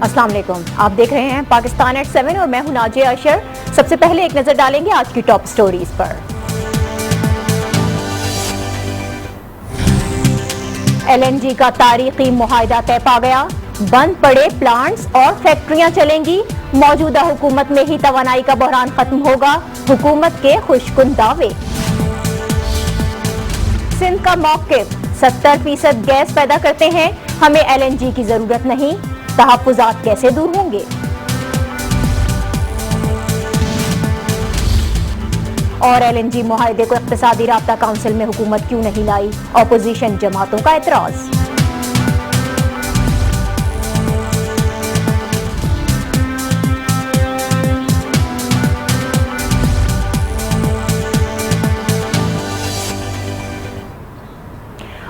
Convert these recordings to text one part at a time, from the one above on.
अस्सलाम वालेकुम, आप देख रहे हैं पाकिस्तान एट 7 और मैं हूं नाजिया अशर। सबसे पहले एक नजर डालेंगे आज की टॉप स्टोरीज पर। LNG का तारीखी मुआहदा तय पा गया, बंद पड़े प्लांट्स और फैक्ट्रियां चलेंगी, मौजूदा हुकूमत में ही तवानाई का बहरान खत्म होगा, हुकूमत के खुशकुन दावे। सिंध का मौक़िफ़, 70% गैस पैदा करते हैं, हमें LNG की जरूरत नहीं, तहफ़्फ़ुज़ात कैसे दूर होंगे। और LNG मुआहदे को इक़्तिसादी राब्ता काउंसिल में हुकूमत क्यों नहीं लाई, अपोजिशन जमातों का एतराज़।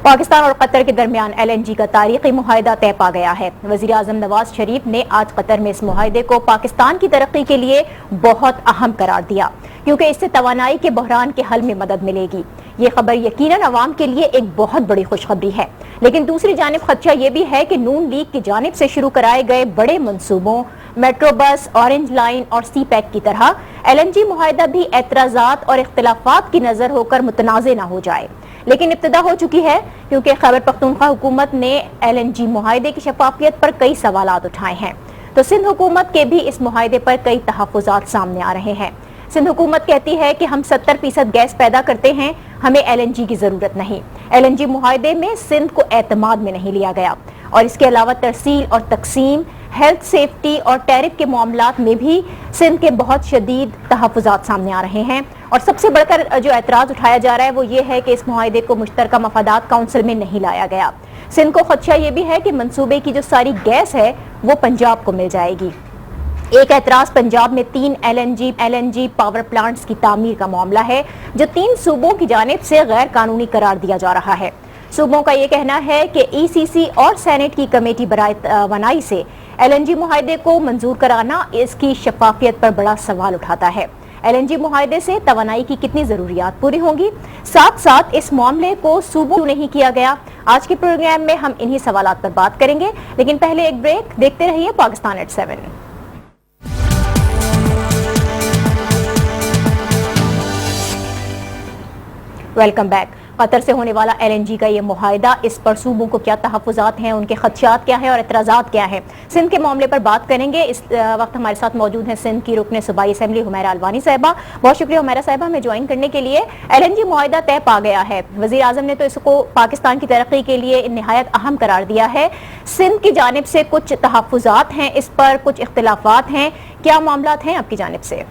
पाकिस्तान और कतर के दरमियान LNG का तारीखी मुआहदा तय पा गया है। वज़ीर आज़म नवाज शरीफ ने आज कतर में इस मुआहदे को पाकिस्तान की तरक्की के लिए बहुत अहम करार दिया, क्योंकि इससे तवानाई के बहरान के हल में मदद मिलेगी। ये खबर यकीनन अवाम के लिए एक बहुत बड़ी खुशखबरी है, लेकिन दूसरी जानिब खदशा ये भी है कि नून लीग की जानिब से शुरू कराए गए बड़े मंसूबों मेट्रो बस, ऑरेंज लाइन और सी पैक की तरह LNG मुआहदा भी एतराज़ात और इख्तिलाफात की नज़र होकर मुतनाज़े न हो जाए। लेकिन इब्तिदा हो चुकी है, क्योंकि खैबर पख्तूनख्वा हुकूमत ने LNG मुआहदे की शफाफियत पर कई सवालात उठाए हैं, तो सिंध हुकूमत के भी इस मुआहदे पर कई तहफ़्फ़ुज़ात सामने आ रहे हैं। सिंध हुकूमत कहती है कि हम 70% गैस पैदा करते हैं, हमें LNG की जरूरत नहीं। LNG मुआहदे में सिंध को एतमाद में नहीं लिया गया, और इसके अलावा तरसील और तकसीम, हेल्थ सेफ्टी और टैरिफ के मामलात में भी सिंध के बहुत शदीद तहफ़्फ़ुज़ात सामने आ रहे हैं। और सबसे बढ़कर जो एतराज़ उठाया जा रहा है वो ये है कि इस मुआहदे को मुश्तरका मफादात काउंसिल में नहीं लाया गया। सिंध को खदशा ये भी है कि मंसूबे की जो सारी गैस है वो पंजाब को मिल जाएगी। एक एतराज़ पंजाब में 3 LNG पावर प्लांट्स की तामीर का मामला है, जो 3 सूबों की जानिब से गैर कानूनी करार दिया जा रहा है। सूबों का ये कहना है कि ECC और सेनेट की कमेटी बराए तवानाई से LNG मुआहदे को मंजूर कराना इसकी शफाफियत पर बड़ा सवाल उठाता है। LNG मुआहदे से तवानाई की कितनी जरूरियात पूरी होंगी, साथ साथ इस मामले को सूबों क्यों नहीं किया गया। आज के प्रोग्राम में हम इन्हीं सवालात पर बात करेंगे, लेकिन पहले एक ब्रेक। देखते रहिए Pakistan at 7। Welcome back. Qatar से होने वाला LNG का ये मुआहदा, इस पर सूबों को क्या तहफ़्फ़ुज़ात हैं, उनके खदशात क्या हैं और एतराज़ात क्या हैं। सिंध के मामले पर बात करेंगे। इस वक्त हमारे साथ मौजूद हैं सिंध की रुकन सूबाई असम्बली हुमैरा अलवानी साहिबा। बहुत शुक्रिया हुमैरा साहिबा हमें ज्वाइन करने के लिए। LNG मुआहदा तय पा गया है, वज़ीर आज़म ने तो इसको पाकिस्तान की तरक्की के लिए निहायत अहम करार दिया है। सिंध की जानिब से कुछ तहफ़्फ़ुज़ात हैं, इस पर कुछ इख्तिलाफ़ात हैं, क्या मामलात हैं आपकी जानिब से?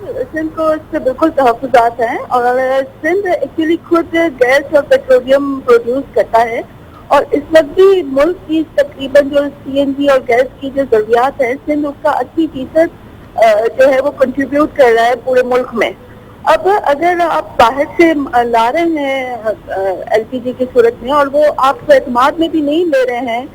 सिंध को इससे बिल्कुल तहफ़्फ़ुज़ात हैं, और सिंध एक्चुअली खुद गैस और पेट्रोलियम प्रोड्यूस करता है, और इस वक्त भी मुल्क की तकरीबन जो CNG और गैस की जो ज़रूरियात है, सिंध उसका 80% जो है वो कंट्रीब्यूट कर रहा है पूरे मुल्क में। अब अगर आप बाहर से ला रहे हैं LPG की सूरत में, और वो आप एतमाद में भी नहीं ले रहे हैं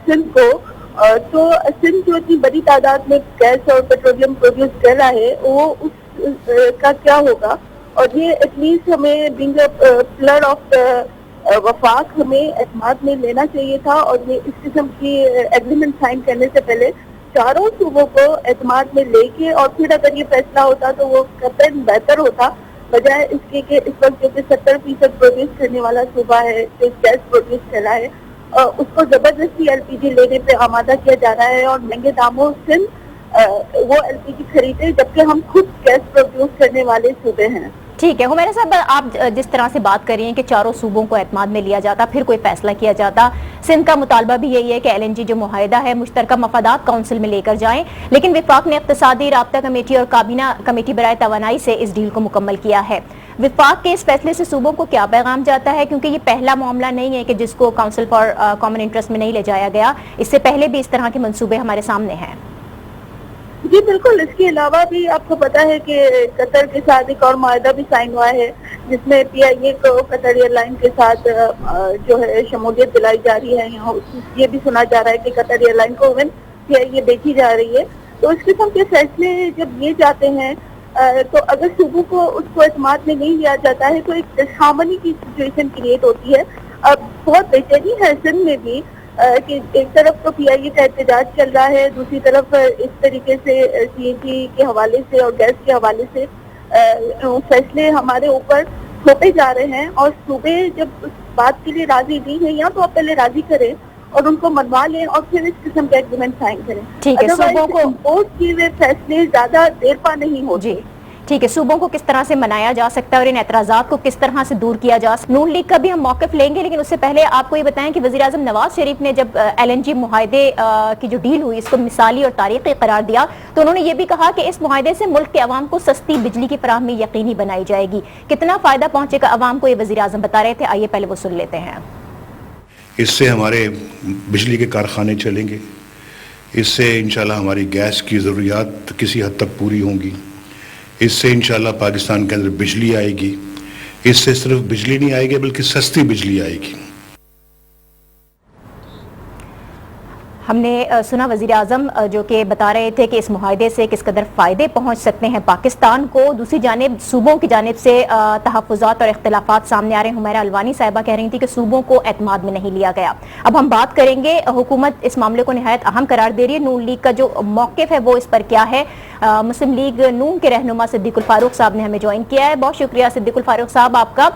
सिंध को, तो सिंध जो इतनी बड़ी तादाद में गैस और पेट्रोलियम प्रोड्यूस कर रहा है, वो उस का क्या होगा। और ये एटलीस्ट हमें बीइंग पिलर ऑफ वफाक हमें एतमाद में लेना चाहिए था, और ये इस किस्म की एग्रीमेंट साइन करने से पहले चारों सूबों को एतमाद में लेके, और फिर अगर ये फैसला होता तो वो कतई बेहतर होता, बजाय इसके कि इस वक्त जो कि 70% प्रोड्यूस करने वाला सूबा है, जो गैस प्रोड्यूस कर रहा है, उसको जबरदस्ती LPG लेने पे आमादा किया जा रहा है, और महंगे दामों से वो LPG खरीदे, जबकि हम खुद गैस प्रोड्यूस करने वाले सूबे हैं। ठीक है हुमैरा साहब, आप जिस तरह से बात कर रही हैं कि चारों सूबों को एतमाद में लिया जाता, फिर कोई फैसला किया जाता। सिंध का मुतालबा भी यही है कि LNG जो मुआहदा है मुश्तरका मफादात काउंसिल में लेकर जाएं, लेकिन विफाक ने इक़्तिसादी राब्ता कमेटी और काबीना कमेटी बराए तवानाई से इस डील को मुकम्मल किया है। विफाक के इस फैसले से सूबों को क्या पैगाम जाता है, क्योंकि ये पहला मामला नहीं है कि जिसको काउंसिल फॉर कॉमन इंटरेस्ट में नहीं ले जाया गया, इससे पहले भी इस तरह के मंसूबे हमारे सामने हैं। जी बिल्कुल, इसके अलावा भी आपको पता है कि कतर के साथ एक और मुआहदा भी साइन हुआ है, जिसमें PIA को कतर एयरलाइन के साथ जो है शमूलियत दिलाई जा रही है। यहाँ ये भी सुना जा रहा है कि कतर एयरलाइन को PIA बेची जा रही है। तो इस किस्म के फैसले जब लिए जाते हैं, तो अगर सूबों को उसको एतमाद में नहीं लिया जाता है, तो एक डिसहार्मनी की सिचुएशन क्रिएट होती है। अब बहुत बेचैनी है सिंध में भी کہ ایک طرف تو پی آئی اے کا احتجاج چل رہا ہے، دوسری طرف اس طریقے سے سی این جی کے حوالے سے اور گیس کے حوالے سے فیصلے ہمارے اوپر تھوپے جا رہے ہیں، اور صوبے جب اس بات کے لیے راضی نہیں ہیں یا تو آپ پہلے راضی کریں اور ان کو منوا لیں اور پھر اس قسم کے ایگریمنٹ سائن کریں. ٹھیک ہے، صوبوں کو امپوز کیے ہوئے فیصلے زیادہ دیر پا نہیں ہوتے. جی ٹھیک ہے، صوبوں کو کس طرح سے منایا جا سکتا ہے اور ان اعتراضات کو کس طرح سے دور کیا جا سکتا ہے؟ نون لیگ کا بھی ہم موقف لیں گے، لیکن اس سے پہلے آپ کو یہ بتائیں کہ وزیر اعظم نواز شریف نے جب ایل این جی معاہدے کی جو ڈیل ہوئی اس کو مثالی اور تاریخی قرار دیا تو انہوں نے یہ بھی کہا کہ اس معاہدے سے ملک کے عوام کو سستی بجلی کی فراہمی یقینی بنائی جائے گی. کتنا فائدہ پہنچے گا عوام کو، یہ وزیر اعظم بتا رہے تھے. آئیے پہلے وہ سن لیتے ہیں. اس سے ہمارے بجلی کے کارخانے چلیں گے، اس سے انشاءاللہ ہماری گیس کی ضروریات کسی حد تک پوری ہوں گی، اس سے انشاءاللہ پاکستان کے اندر بجلی آئے گی. اس سے صرف بجلی نہیں آئے گی بلکہ سستی بجلی آئے گی. ہم نے سنا وزیر اعظم جو کہ بتا رہے تھے کہ اس معاہدے سے کس قدر فائدے پہنچ سکتے ہیں پاکستان کو. دوسری جانب صوبوں کی جانب سے تحفظات اور اختلافات سامنے آ رہے ہیں. حمیرہ الوانی صاحبہ کہہ رہی تھی کہ صوبوں کو اعتماد میں نہیں لیا گیا. اب ہم بات کریں گے، حکومت اس معاملے کو نہایت اہم قرار دے رہی ہے. نون لیگ کا جو موقف ہے وہ اس پر کیا ہے؟ مسلم لیگ نون کے رہنما صدیق الفاروق صاحب نے ہمیں جوائن کیا ہے. بہت شکریہ صدیق الفاروق صاحب آپ کا.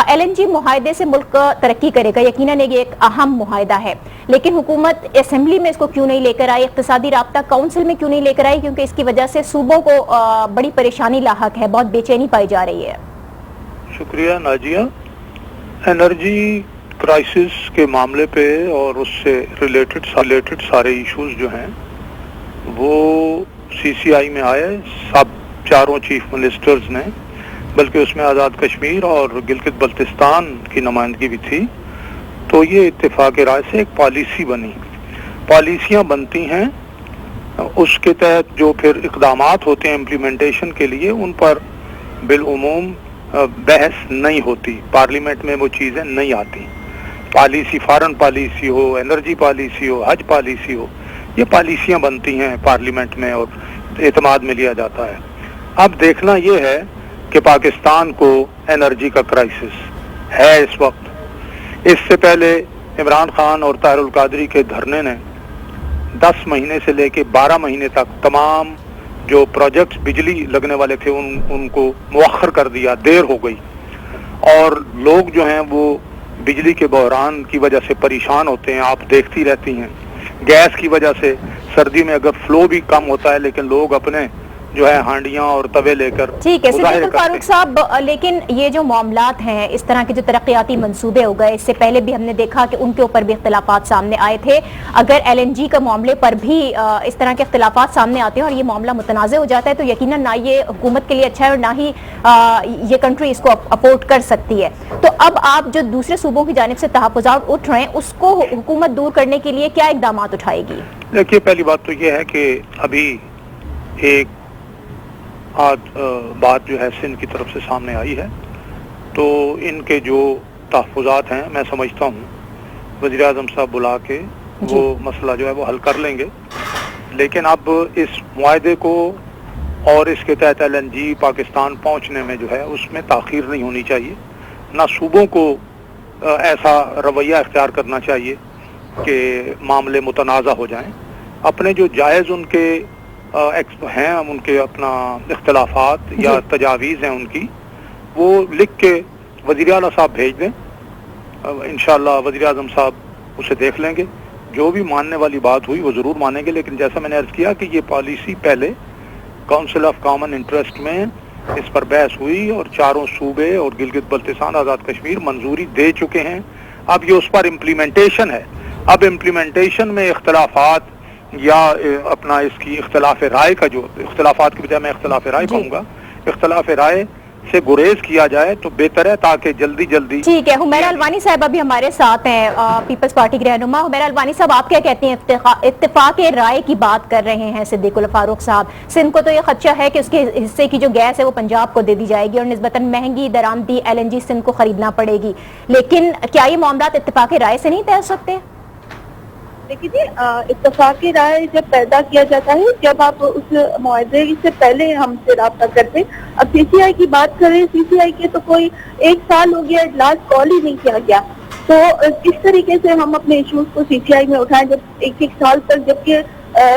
ایل این جی معاہدے سے ملک ترقی کرے گا، یقیناً یہ ایک اہم معاہدہ ہے، لیکن حکومت اسمبلی میں اس کو کیوں نہیں لے کر آئی، اقتصادی رابطہ کونسل میں کیوں نہیں لے کر آئی؟ کیونکہ اس کی وجہ سے صوبوں کو بڑی پریشانی لاحق ہے، بہت بے چینی پائی جا رہی ہے. شکریہ ناجیہ. انرجی کرائسس کے معاملے پہ اور اس سے ریلیٹڈ سارے ایشوز جو ہیں وہ سی سی آئی میں آئے. سب چاروں چیف منسٹرز نے، بلکہ اس میں آزاد کشمیر اور گلگت بلتستان کی نمائندگی بھی تھی. تو یہ اتفاق رائے سے ایک پالیسی بنی. پالیسیاں بنتی ہیں، اس کے تحت جو پھر اقدامات ہوتے ہیں امپلیمنٹیشن کے لیے ان پر بالعموم بحث نہیں ہوتی، پارلیمنٹ میں وہ چیزیں نہیں آتی. پالیسی، فارن پالیسی ہو، انرجی پالیسی ہو، حج پالیسی ہو، یہ پالیسیاں بنتی ہیں پارلیمنٹ میں اور اعتماد میں لیا جاتا ہے. اب دیکھنا یہ ہے کہ پاکستان کو انرجی کا کرائسس ہے اس وقت. اس سے پہلے عمران خان اور طاہر القادری کے دھرنے نے 10 مہینے سے لے کے 12 مہینے تک تمام جو پروجیکٹس بجلی لگنے والے تھے ان کو مؤخر کر دیا، دیر ہو گئی. اور لوگ جو ہیں وہ بجلی کے بحران کی وجہ سے پریشان ہوتے ہیں. آپ دیکھتی رہتی ہیں گیس کی وجہ سے سردی میں اگر فلو بھی کم ہوتا ہے لیکن لوگ اپنے جو ہے ہانڈیاں اور توے لے کر. ٹھیک ہے صدیق الفاروق صاحب، لیکن یہ جو معاملات ہیں، اس طرح کے جو ترقیاتی منصوبے ہو گئے، اس سے پہلے بھی ہم نے دیکھا کہ ان کے اوپر بھی اختلافات سامنے آئے تھے. اگر ایل این جی کا معاملے پر بھی اس طرح کے اختلافات سامنے آتے ہیں اور یہ معاملہ متنازع ہو جاتا ہے تو یقیناً نہ یہ حکومت کے لیے اچھا ہے اور نہ ہی یہ کنٹری اس کو افورڈ کر سکتی ہے. تو اب آپ جو دوسرے صوبوں کی جانب سے تحفظات اٹھ رہے ہیں اس کو حکومت دور کرنے کے لیے کیا اقدامات اٹھائے گی؟ دیکھیے، پہلی بات تو یہ ہے کہ ابھی ایک بات جو ہے سندھ کی طرف سے سامنے آئی ہے، تو ان کے جو تحفظات ہیں میں سمجھتا ہوں وزیر اعظم صاحب بلا کے وہ مسئلہ جو ہے وہ حل کر لیں گے. لیکن اب اس معاہدے کو اور اس کے تحت ایل این جی پاکستان پہنچنے میں جو ہے اس میں تاخیر نہیں ہونی چاہیے. نہ صوبوں کو ایسا رویہ اختیار کرنا چاہیے کہ معاملے متنازع ہو جائیں. اپنے جو جائز ان کے ہیں، ان کے اپنا اختلافات یا تجاویز ہیں ان کی، وہ لکھ کے وزیر اعلیٰ صاحب بھیج دیں. انشاءاللہ وزیر اعظم صاحب اسے دیکھ لیں گے. جو بھی ماننے والی بات ہوئی وہ ضرور مانیں گے. لیکن جیسا میں نے عرض کیا کہ یہ پالیسی پہلے کونسل آف کامن انٹرسٹ میں اس پر بحث ہوئی اور چاروں صوبے اور گلگت بلتستان، آزاد کشمیر منظوری دے چکے ہیں. اب یہ اس پر امپلیمنٹیشن ہے. اب امپلیمنٹیشن میں اختلافات یا اپنا اس کی اختلاف رائے کا، جو اختلافات کی بجائے میں اختلاف رائے کہوں گا، اختلاف رائے سے گریز کیا جائے تو بہتر ہے تاکہ جلدی. ٹھیک ہے، حمیرہ الوانی صاحب ابھی ہمارے ساتھ ہیں، پیپلز پارٹی کے رہنما. حمیرہ الوانی صاحب، آپ کیا کہتے ہیں؟ اتفاق رائے کی بات کر رہے ہیں صدیق الفاروق صاحب. سندھ کو تو یہ خدشہ ہے کہ اس کے حصے کی جو گیس ہے وہ پنجاب کو دے دی جائے گی اور نسبتاً مہنگی درآمدی ایل این جی سندھ کو خریدنا پڑے گی. لیکن کیا یہ معاملات اتفاق رائے سے نہیں طے ہو سکتے؟ دیکھیے جی، اتفاقی رائے جب پیدا کیا جاتا ہے، جب آپ اس معاہدے سے پہلے ہم سے رابطہ کرتے. اب سی سی آئی کی بات کریں، سی سی آئی کے تو کوئی 1 سال ہو گیا اجلاس کال ہی نہیں کیا گیا. تو किस तरीके से हम अपने इश्यूज को सीसीआई में उठाएं, जब एक साल तक, जबकि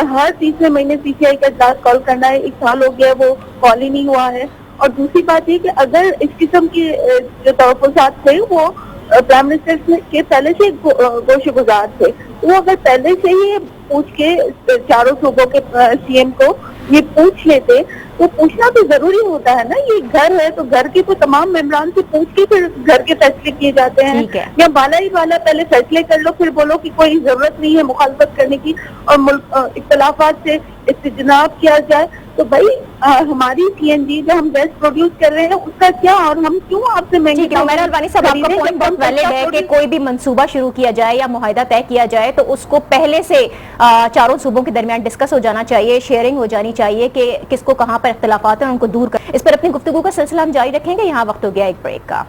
हर तीसरे महीने सीसीआई का इजलास कॉल करना है, 1 साल हो गया वो कॉल ही नहीं हुआ है। और दूसरी बात ये कि अगर इस किस्म की जो तवफ़्फ़ुज़ात थे वो प्राइम मिनिस्टर के पहले से गोशगुजार थे, वो अगर पहले से ही पूछ के चारों सूबों के सीएम को ये पूछ लेते, तो पूछना तो जरूरी होता है ना, ये घर है तो घर के तो तमाम मेंबरान से पूछ के फिर घर के फैसले किए जाते हैं, या बाला ही बाला पहले फैसले कर लो फिर बोलो कि कोई जरूरत नहीं है मुखालफत करने की और इख्तलाफात से इस्तिजनाब किया जाए। तो भाई हमारी सीएनजी जो हम गैस प्रोड्यूस कर रहे हैं उसका क्या, और हम क्यों आपसे महंगी। हुमैरा अलवानी साहब, आपका पॉइंट बहुत वैलिड है कि कोई भी मंसूबा शुरू किया जाए या मुआहिदा तय किया जाए तो उसको पहले से चारों सूबों के दरमियान डिस्कस हो जाना चाहिए, शेयरिंग हो जानी चाहिए कि किसको कहाँ पर इख्तिलाफात हैं उनको दूर कर। इस पर अपनी गुफ्तगू का सिलसिला हम जारी रखेंगे, यहाँ वक्त हो गया एक ब्रेक का।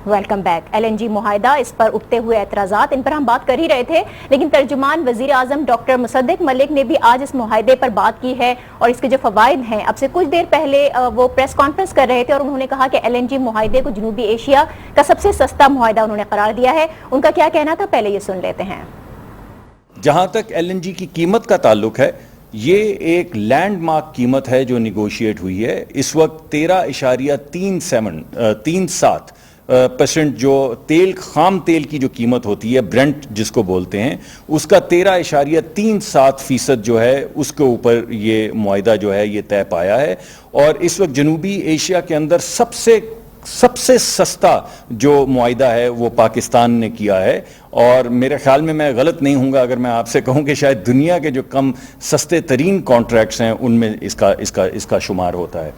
Welcome back. एलएनजी मुआहिदा, इस पर उठते हुए एतराज़ात, इन पर हम बात कर ही रहे थे, लेकिन तर्जुमान वज़ीर आज़म डॉक्टर मुसद्दिक मलिक ने भी आज इस मुआहिदे पर बात की है और इसके जो फ़वाइद हैं। अब से कुछ देर पहले वो प्रेस कॉन्फ्रेंस कर रहे थे और उन्होंने कहा कि एलएनजी मुआहिदे को जनूबी एशिया का सबसे सस्ता मुआहिदा उन्होंने करार दिया है। उनका क्या कहना था, पहले ये सुन लेते हैं। जहां तक एलएनजी की कीमत का ताल्लुक है, ये एक लैंडमार्क कीमत है जो निगोशिएट हुई है। इस वक्त 13.37% जो खाम तेल की जो कीमत होती है, ब्रेंट जिसको बोलते हैं, उसका 13.37% जो है उसके ऊपर ये मुआहिदा जो है ये तय पाया है। और इस वक्त जनूबी एशिया के अंदर सबसे सस्ता जो मुआहिदा है वो पाकिस्तान ने किया है। और मेरे ख्याल में मैं गलत नहीं हूँगा अगर मैं आपसे कहूँ कि शायद दुनिया के जो कम सस्ते तरीन कॉन्ट्रैक्ट्स हैं उनमें इसका शुमार होता है।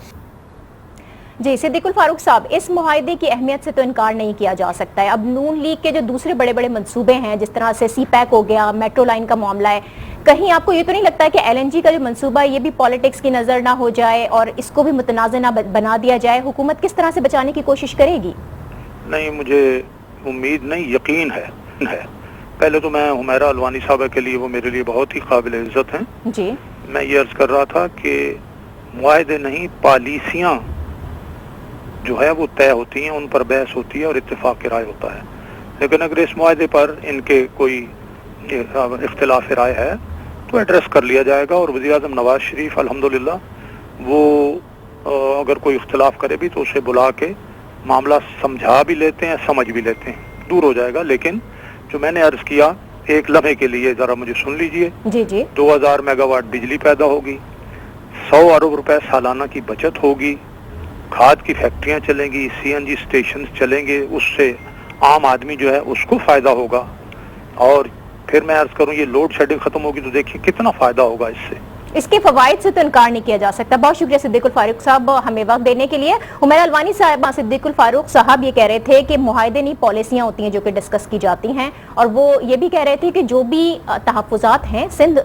जी सिद्दीकुल फारूक साहब, इस मुआहिदे की अहमियत से तो इनकार नहीं किया जा सकता है। अब नून लीग के जो दूसरे बड़े बड़े मंसूबे हैं, जिस तरह से सी पैक हो गया, मेट्रो लाइन का मामला है, कहीं आपको ये तो नहीं लगता है कि एलएनजी का जो मंसूबा है ये भी पॉलिटिक्स की नजर ना हो जाए और इसको भी मुतनाज़ ना बना दिया जाए? हुकूमत किस तरह से बचाने की कोशिश करेगी? नहीं, मुझे उम्मीद नहीं, यकीन है। पहले तो मैं हुमैरा अलवानी साहब के लिए, वो मेरे लिए बहुत ही काबिल इज्जत हैं जी। मैं ये अर्ज कर रहा था कि मुआहिदे नहीं, पॉलिसियां जो है वो तय होती हैं, उन पर बहस होती है और इत्तेफाक की राय होता है। लेकिन अगर इस मुआहिदे पर इनके कोई इख्तिलाफ राय है तो एड्रेस कर लिया जाएगा। और वज़ीर आज़म नवाज शरीफ अल्हम्दुलिल्लाह वो अगर कोई इख्तिलाफ करे भी तो उसे बुला के मामला समझा भी लेते हैं, समझ भी लेते हैं, दूर हो जाएगा। लेकिन जो मैंने अर्ज किया, एक लम्हे के लिए जरा मुझे सुन लीजिए। जी जी। 2000 मेगावाट बिजली पैदा होगी, 100 अरब रुपए सालाना की बचत होगी, खाद की फैक्ट्रियां चलेंगी, सीएनजी स्टेशन चलेंगे, उससे आम आदमी जो है उसको फायदा होगा। और फिर मैं अर्ज करूं, ये लोड शेडिंग खत्म होगी तो देखिए कितना फायदा होगा इससे। इसके फवाइद से तो इनकार नहीं किया जा सकता। बहुत शुक्रिया सिद्दीकुल फारूक साहब हमें वक्त देने के लिए। हुमैरा अलवानी साहब, सिद्दीकुल फारूक साहब ये कह रहे थे कि मुआहिदे नहीं, पॉलिसियां होती हैं जो कि डिस्कस की जाती हैं, और वो ये भी कह रहे थे कि जो भी तहफ़्फ़ुज़ात हैं सिंध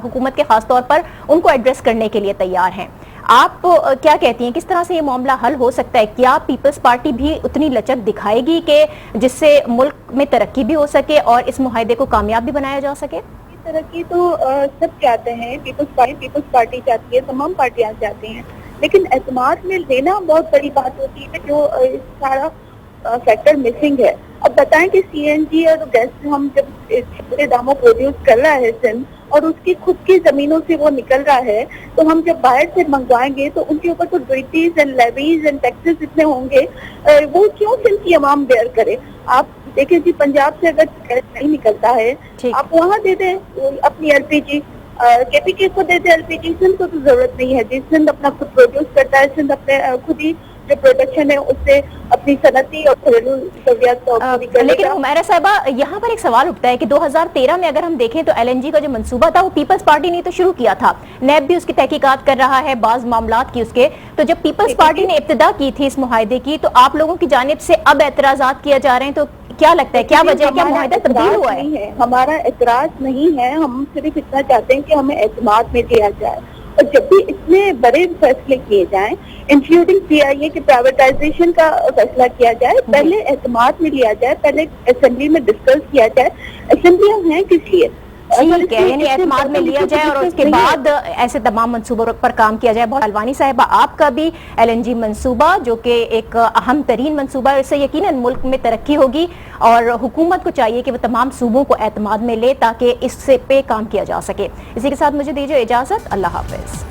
हुकूमत के खास तौर पर उनको एड्रेस करने के लिए तैयार हैं। आप क्या कहती हैं, किस तरह से ये मामला हल हो सकता है? क्या पीपल्स पार्टी भी उतनी लचक दिखाएगी कि जिससे मुल्क में तरक्की भी हो सके और इस मुआहिदे को कामयाब भी बनाया जा सके? तरक्की तो सब चाहते हैं, पीपल्स पार्टी चाहती है, तमाम पार्टियां चाहती हैं, लेकिन एतमाद में लेना बहुत बड़ी बात होती है, जो सारा फैक्टर मिसिंग है। अब बताएं कि सीएनजी और गैस हम जब छोटे दामों प्रोड्यूस कर रहा है सिंध और उसकी खुद की जमीनों से वो निकल रहा है, तो हम जब बाहर से मंगवाएंगे तो उनके ऊपर तो duties and levies and taxes इतने होंगे, वो क्यों सिंध की अवाम बेयर करे? आप देखिए जी, पंजाब से अगर गैस नहीं निकलता है आप वहाँ दे दें अपनी एलपीजी, केपीके को दे दे एलपीजी, सिंध को तो जरूरत नहीं है जी। सिंध अपना खुद प्रोड्यूस करता है, सिंध अपने खुद ही जो प्रोडक्शन है उससे अपनी सनती और घरेलू जरूरियात को पूरी कर। लेकिन हुमैरा साहिबा, यहाँ पर एक सवाल उठता है कि 2013 में अगर हम देखें तो एलएनजी का जो मंसूबा था वो पीपल्स पार्टी ने तो शुरू किया था, नैब भी उसकी तहकीकात कर रहा है, बाज मामलात की उसके। तो जब पीपल्स पार्टी ने इब्तिदा की थी इस मुआहिदे की, तो आप लोगों की जानिब से अब एतराजात किए जा रहे हैं, तो क्या लगता है, क्या वजह है, क्या मुआहिदा तब्दील हुआ है? हमारा एतराज नहीं है, हम सिर्फ इतना चाहते हैं कि हमें एतमाद में लिया जाए। और जब भी इतने बड़े फैसले किए जाएं, इंक्लूडिंग सीआईए के प्राइवेटाइजेशन का फैसला किया जाए, पहले एतमाद में लिया जाए, पहले असेंबली में डिस्कस किया जाए। असेंबलियां हैं किस लिए? ٹھیک ہے، یعنی اعتماد میں لیا جائے اور اس کے بعد ایسے تمام منصوبوں پر کام کیا جائے. بہت الوانی صاحبہ، آپ کا بھی LNG منصوبہ جو کہ ایک اہم ترین منصوبہ ہے، اس سے یقیناً ملک میں ترقی ہوگی اور حکومت کو چاہیے کہ وہ تمام صوبوں کو اعتماد میں لے تاکہ اس سے پہ کام کیا جا سکے. اسی کے ساتھ مجھے دیجیے اجازت. اللہ حافظ.